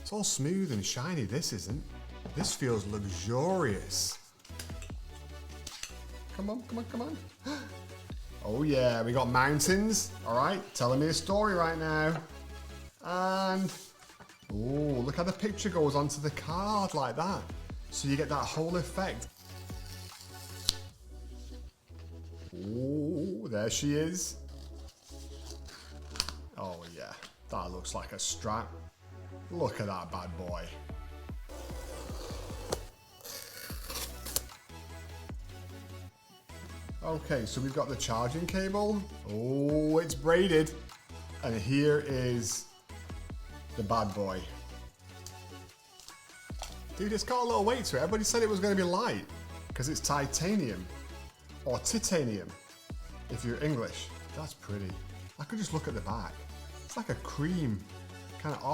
It's all smooth and shiny, this isn't. This feels luxurious. Come on, come on, come on. Oh yeah, we got mountains. All right, telling me a story right now. And, oh, look how the picture goes onto the card like that. So you get that whole effect. Oh, there she is. Oh yeah, that looks like a strap. Look at that bad boy. Okay, so we've got the charging cable. Oh, it's braided. And here is the bad boy. Dude, it's got a little weight to it. Everybody said it was going to be light because it's titanium or titanium if you're English. That's pretty. I could just look at the back. It's like a cream kind of